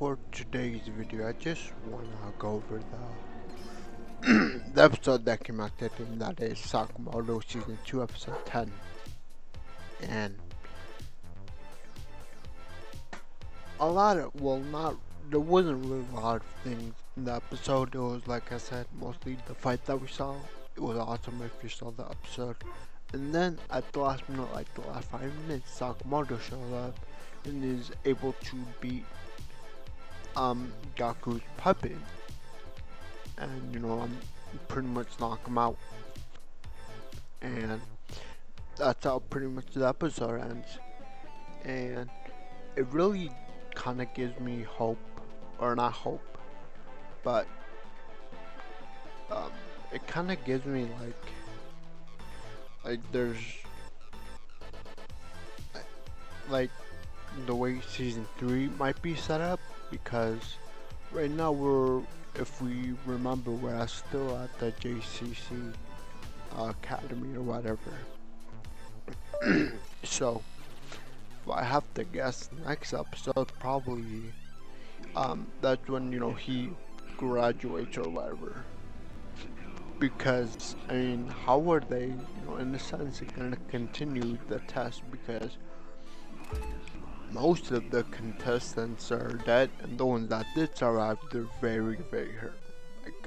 For today's video, I just wanna go over the episode that came out today, and that is Sakamoto Season 2, Episode 10. And there wasn't really a lot of things in the episode. It was, like I said, mostly the fight that we saw. It was awesome if you saw the episode. And then at the last minute, like the last 5 minutes, Sakamoto showed up and is able to beat Gaku's puppet, and pretty much knock him out, and that's how pretty much the episode ends. And it really kind of gives me hope, or not hope, but it kind of gives me like there's like the way season 3 might be set up, because right now if we remember, we're still at the JCC Academy or whatever. So if I have to guess, next episode probably that's when he graduates or whatever. Because I mean, how are they in a sense gonna continue the test, because most of the contestants are dead, and the ones that did survive, they're very, very hurt. Like,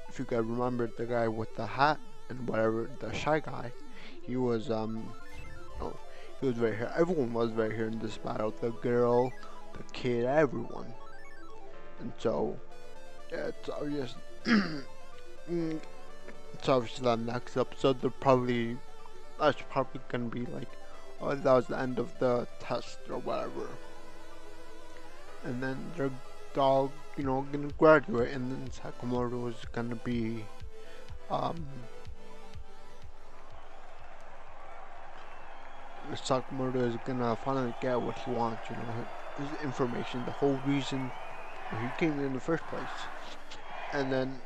if you guys remember the guy with the hat and whatever, the shy guy, he was, he was very hurt. Everyone was very hurt in this battle. The girl, the kid, everyone. And so, yeah, it's obvious. It's obviously the next episode, that's probably gonna be like, oh, that was the end of the test or whatever. And then they're all, gonna graduate, and then Sakamoto is gonna be, Sakamoto is gonna finally get what he wants, his information, the whole reason he came in the first place. And then,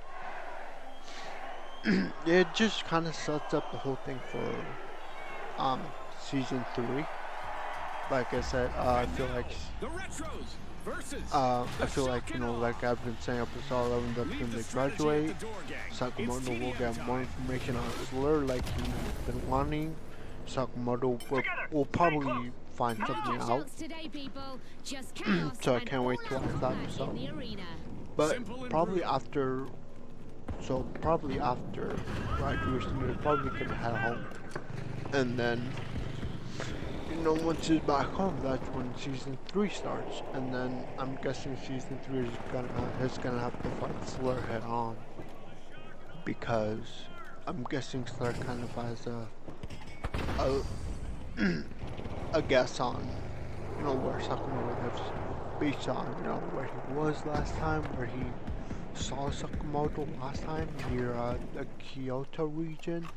it just kind of sets up the whole thing for, season 3. Like I said, I feel like like I've been saying up until 11, that when they graduate, Sakamoto will get more information on Slur, like he's been wanting. Sakamoto will probably find something out. So I can't wait to watch that episode. But probably after graduation, they're probably gonna head home. And then, once he's back home, that's when season 3 starts. And then I'm guessing season 3 is gonna have to fight Slur head on, because I'm guessing Slur kind of has a guess on where Sakamoto lives, based on where he was last time, where he saw Sakamoto last time, near the Kyoto region.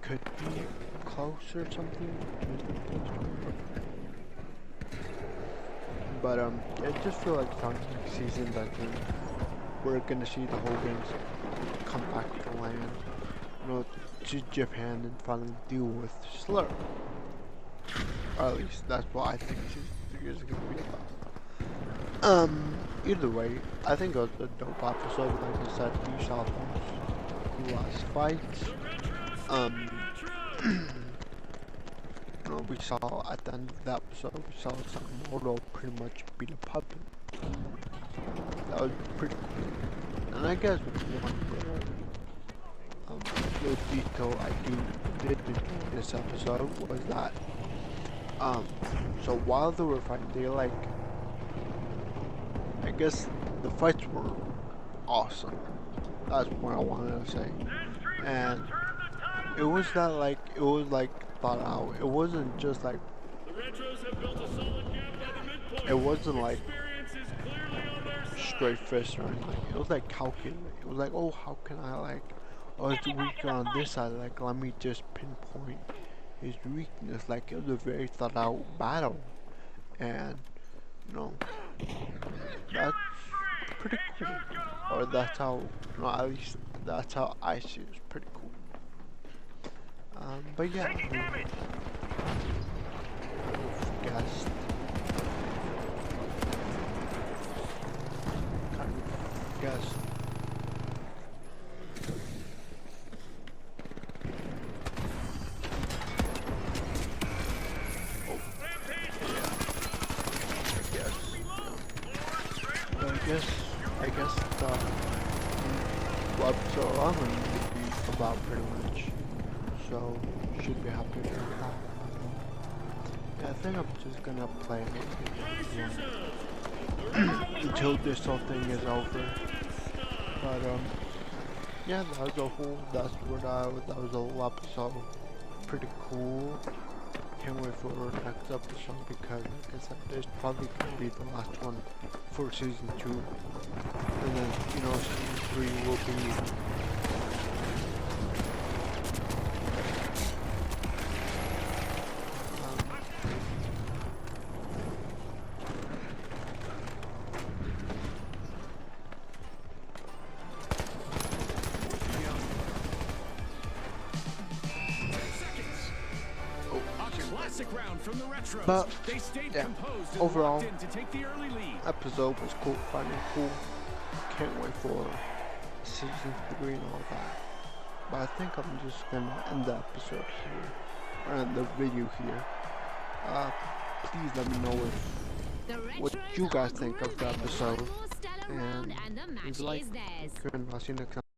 Could be close or something. But I just feel like starting next season that we're gonna see the Hogans come back to land, to Japan, and finally deal with Slur. Or at least that's what I think season 3 is gonna be about. Either way, I think it was a dope episode. Like I said, you saw those last fights. We saw at the end of the episode, we saw Sakamoto pretty much beat a puppet. That was pretty cool. And I guess one little detail I did enjoy this episode was that, so while they were fighting, I guess the fights were awesome. That's what I wanted to say. And it was thought out. It wasn't just like, it wasn't like straight fist or anything. It was like calculated. It was like, oh, how can I oh, it's weaker on this side, let me just pinpoint his weakness. Like, it was a very thought out battle, and that's pretty cool. Or that's how, at least that's how I see it. It's pretty cool. But yeah, guessed I guess the episode I'm going to be about pretty much. So should be happy with that. Yeah, I think I'm just gonna play until this whole thing is over. But yeah, that was a whole. That was a whole episode. Pretty cool. Can't wait for the next episode because, like I said, this probably gonna be the last one for season 2, and then season 3 will be. But yeah, overall, episode was cool, fun and cool. Can't wait for season 3 and all that. But I think I'm just gonna end the episode here, or end the video here. Please let me know what you guys think of the episode, and leave a like, and I'll see you next time.